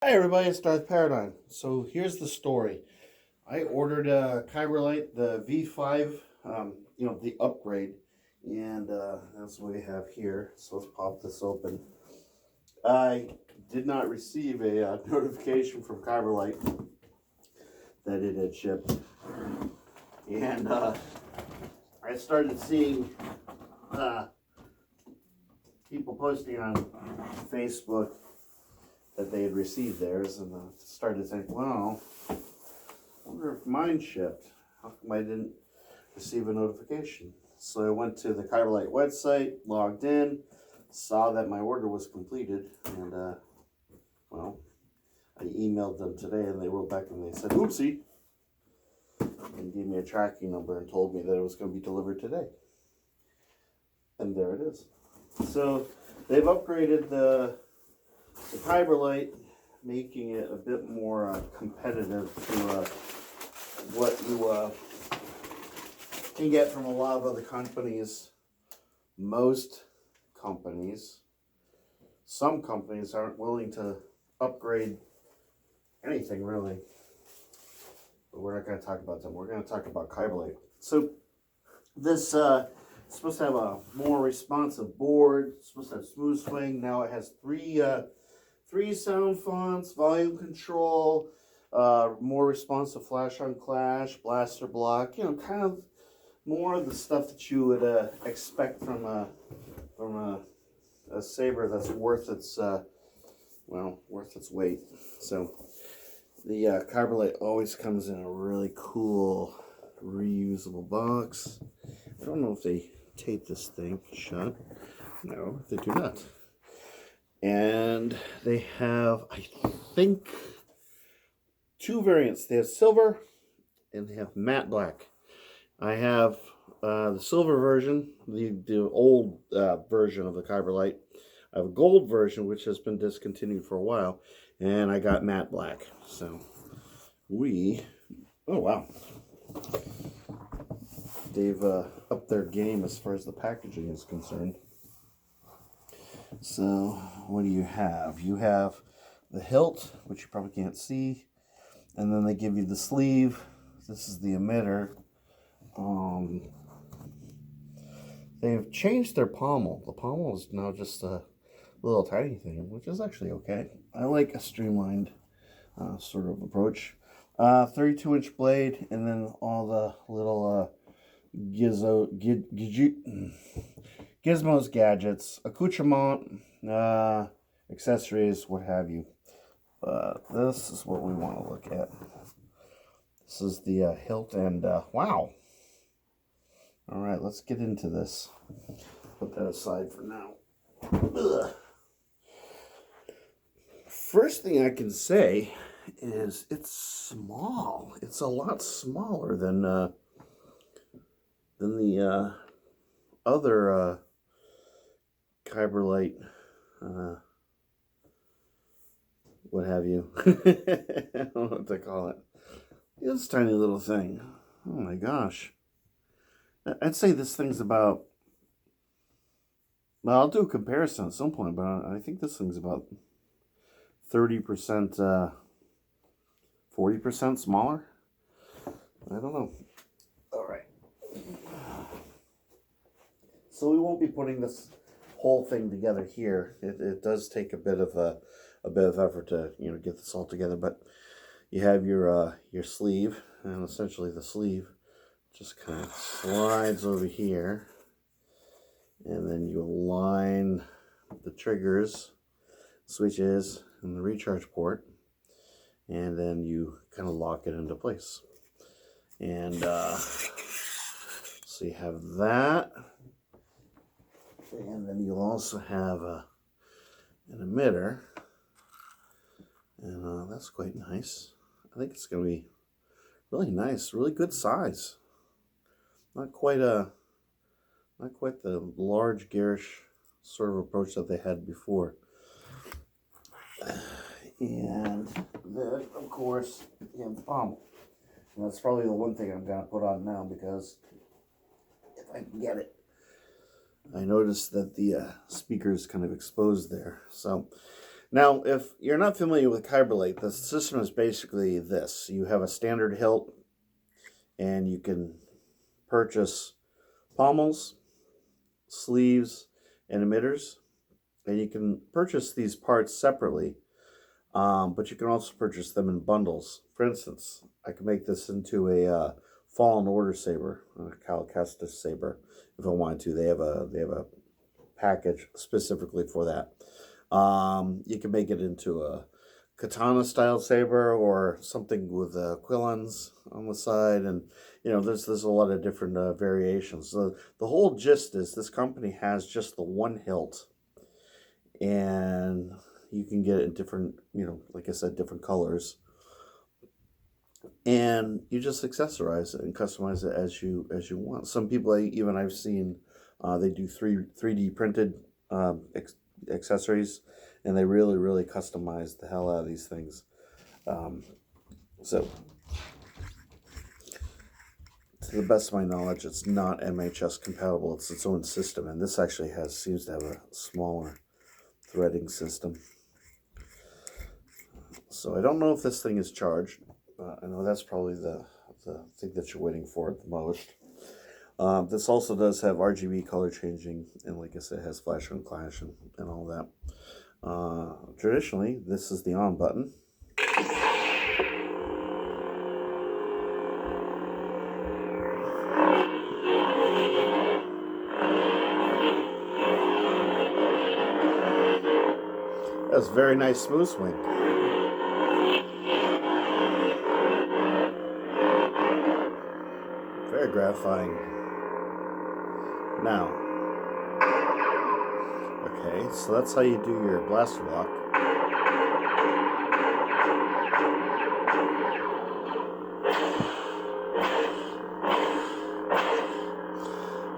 Hi everybody, it's Darth Paradigm. So here's the story. I ordered a Kyberlight, the V5, the upgrade, and that's what we have here. So let's pop this open. I did not receive a notification from Kyberlight that it had shipped, and I started seeing people posting on Facebook that they had received theirs, and started thinking, well, I wonder if mine shipped. How come I didn't receive a notification? So I went to the Kyberlight website, logged in, saw that my order was completed, and I emailed them today, and they wrote back and they said, oopsie, and gave me a tracking number and told me that it was going to be delivered today. And there it is. So they've upgraded the Kyberlight, making it a bit more competitive to what you can get from a lot of other companies. Most companies, some companies aren't willing to upgrade anything really. But we're not going to talk about them. We're going to talk about Kyberlight. So this it's supposed to have a more responsive board. It's supposed to have smooth swing. Now it has three sound fonts, volume control, more responsive flash on clash, blaster block, kind of more of the stuff that you would expect from a saber that's worth its weight. So the Kyberlight always comes in a really cool reusable box. I don't know if they tape this thing shut. No, they do not. And they have, I think, two variants. They have silver and they have matte black. I have the silver version, the old version of the Kyberlight. I have a gold version, which has been discontinued for a while, and I got matte black. So oh wow, they've upped their game as far as the packaging is concerned. So what do you have? You have the hilt, which you probably can't see, and then they give you the sleeve. This is the emitter. They've changed their pommel. The pommel is now just a little tiny thing, which is actually okay. I like a streamlined sort of approach. 32-inch blade, and then all the little gizmos, gadgets, accoutrement, accessories, what have you. This is what we want to look at. This is the hilt, and wow. All right, let's get into this. Put that aside for now. Ugh. First thing I can say is it's small. It's a lot smaller than the other Kyberlight, what have you. I don't know what to call it. This tiny little thing. Oh my gosh. I'd say this thing's about, well, I'll do a comparison at some point, but I think this thing's about 30%, 40% smaller. I don't know. All right. So we won't be putting this whole thing together here. It does take a bit of effort to get this all together. But you have your sleeve, and essentially the sleeve just kind of slides over here, and then you align the triggers, switches, and the recharge port, and then you kind of lock it into place. And so you have that. And then you'll also have an emitter, and that's quite nice. I think it's going to be really nice, really good size. Not quite the large garish sort of approach that they had before. And then, of course, you have the pommel. And that's probably the one thing I'm going to put on now, because if I can get it. I noticed that the speaker is kind of exposed there. So Now, if you're not familiar with Kyberlight, the system is basically this. You have a standard hilt, and you can purchase pommels, sleeves, and emitters. And you can purchase these parts separately, but you can also purchase them in bundles. For instance, I can make this into a Fallen Order saber, a Cal Kestis saber, if I wanted to. They have a package specifically for that. You can make it into a katana style saber or something with quillons on the side, and there's a lot of different variations. So the whole gist is this company has just the one hilt, and you can get it in different, like I said, different colors, and you just accessorize it and customize it as you want. Some people I've seen they do 3D printed accessories, and they really customize the hell out of these things. So to the best of my knowledge, it's not MHS compatible. It's its own system, and this actually seems to have a smaller threading system. So I don't know if this thing is charged. I know that's probably the thing that you're waiting for the most. This also does have RGB color changing, and like I said, it has flash and clash and all that. Traditionally, this is the on button. That's a very nice smooth swing. Very gratifying. Now, okay, so that's how you do your blaster lock.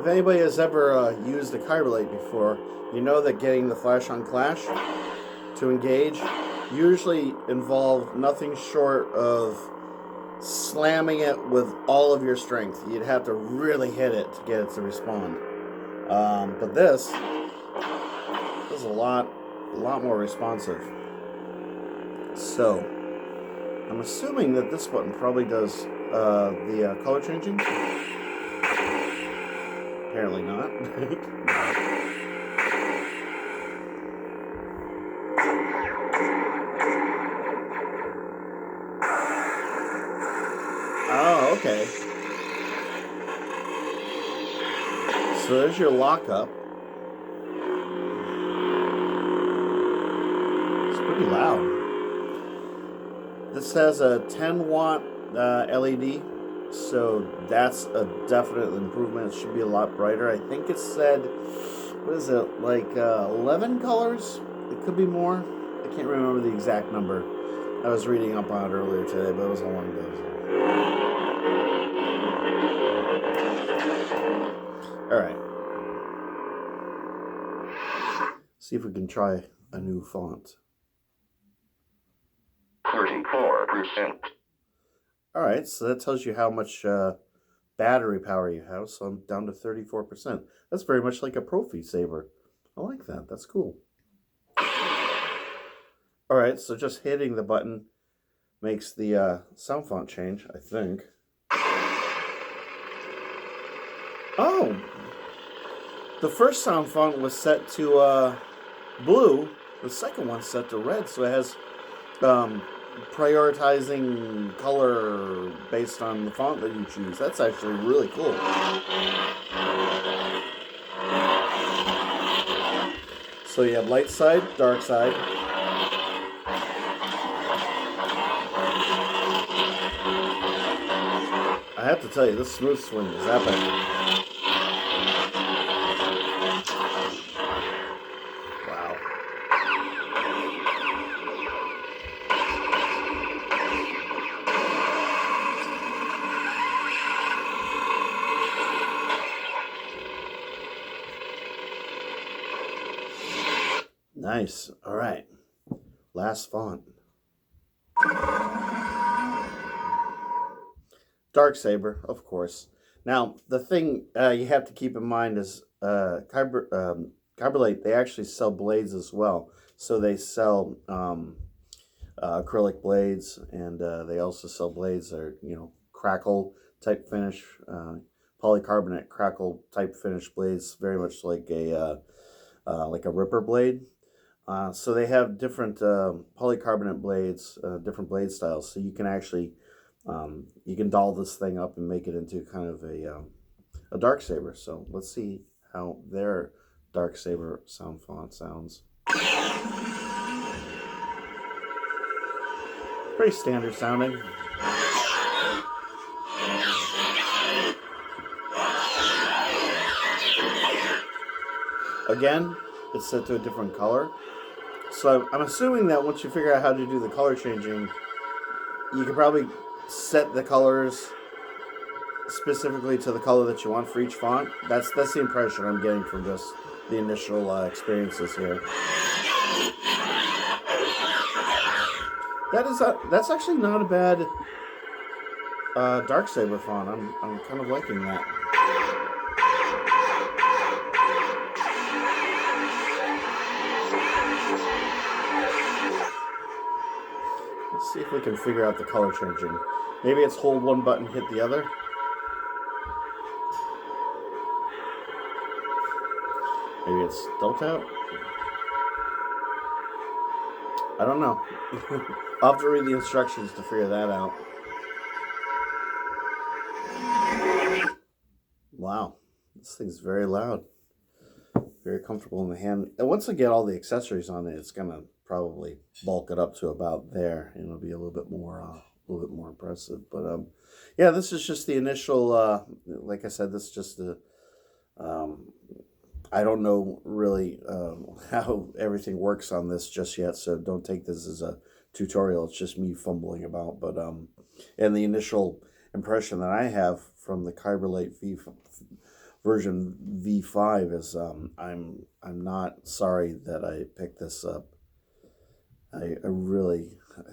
If anybody has ever used a Kyberlight before, you know that getting the flash on clash to engage usually involve nothing short of slamming it with all of your strength. You'd have to really hit it to get it to respond. But this is a lot more responsive. So I'm assuming that this button probably does the color changing. Apparently not. Oh, okay. So there's your lockup. It's pretty loud. This has a 10-watt LED, so that's a definite improvement. It should be a lot brighter. I think it said, what is it, like 11 colors? It could be more. I can't remember the exact number. I was reading up on it earlier today, but it was a long day. Alright. See if we can try a new font. 34%. Alright, so that tells you how much battery power you have, so I'm down to 34%. That's very much like a Profi saber. I like that. That's cool. Alright, so just hitting the button makes the sound font change, I think. Oh! The first sound font was set to blue. The second one's set to red, so it has prioritizing color based on the font that you choose. That's actually really cool. So you have light side, dark side. I have to tell you, this smooth swing is epic. Wow. Nice. All right. Last font. Dark Saber, of course. Now, the thing you have to keep in mind is Kyberlight, they actually sell blades as well. So they sell acrylic blades, and they also sell blades that are, crackle type finish, polycarbonate crackle type finish blades, very much like a ripper blade. So they have different polycarbonate blades, different blade styles. So you can actually you can doll this thing up and make it into kind of a dark saber. So let's see how their dark saber sound font sounds. Pretty standard sounding. Again, it's set to a different color. So I'm assuming that once you figure out how to do the color changing, you can probably set the colors specifically to the color that you want for each font. That's the impression I'm getting from just the initial experiences here. That's actually not a bad dark saber font. I'm kind of liking that. Let's see if we can figure out the color changing. Maybe it's hold one button, hit the other. Maybe it's double tap. I don't know. I'll have to read the instructions to figure that out. Wow, this thing's very loud. Very comfortable in the hand. And once I get all the accessories on it, it's gonna probably bulk it up to about there, and it'll be a little bit more impressive. But yeah, this is just the initial. Like I said, this is just the. I don't know really how everything works on this just yet, so don't take this as a tutorial. It's just me fumbling about. But and the initial impression that I have from the Kyberlight version V5 is I'm not sorry that I picked this up. I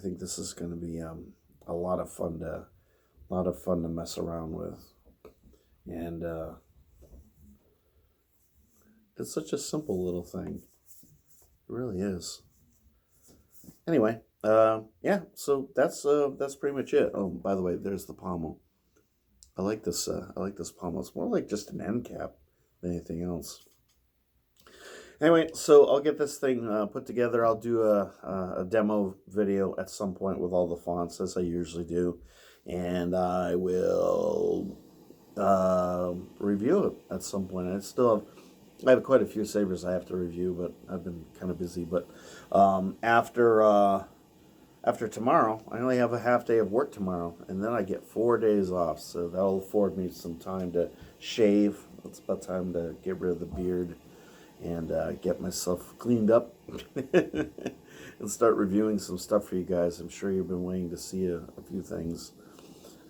think this is going to be a lot of fun to mess around with, and it's such a simple little thing. It really is. Anyway, yeah. So that's pretty much it. Oh, by the way, there's the pommel. I like this pommel. It's more like just an end cap than anything else. Anyway, so I'll get this thing put together. I'll do a demo video at some point with all the fonts, as I usually do, and I will review it at some point. I have quite a few sabers I have to review, but I've been kind of busy. But after tomorrow, I only have a half day of work tomorrow, and then I get 4 days off, so that'll afford me some time to shave. It's about time to get rid of the beard and get myself cleaned up and start reviewing some stuff for you guys. I'm sure you've been waiting to see a few things.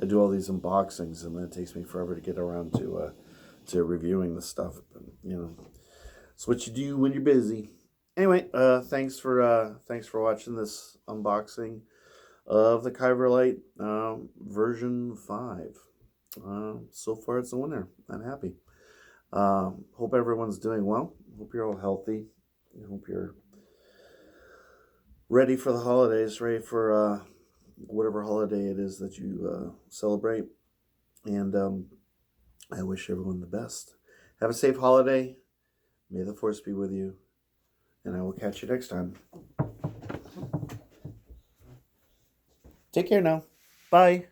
I do all these unboxings, and then it takes me forever to get around to reviewing the stuff. But, it's what you do when you're busy. Anyway, thanks for watching this unboxing of the Kyberlight version 5. So far, it's a winner. I'm happy. Hope everyone's doing well. Hope you're all healthy. I hope you're ready for the holidays, ready for whatever holiday it is that you celebrate. And I wish everyone the best. Have a safe holiday. May the force be with you. And I will catch you next time. Take care now. Bye.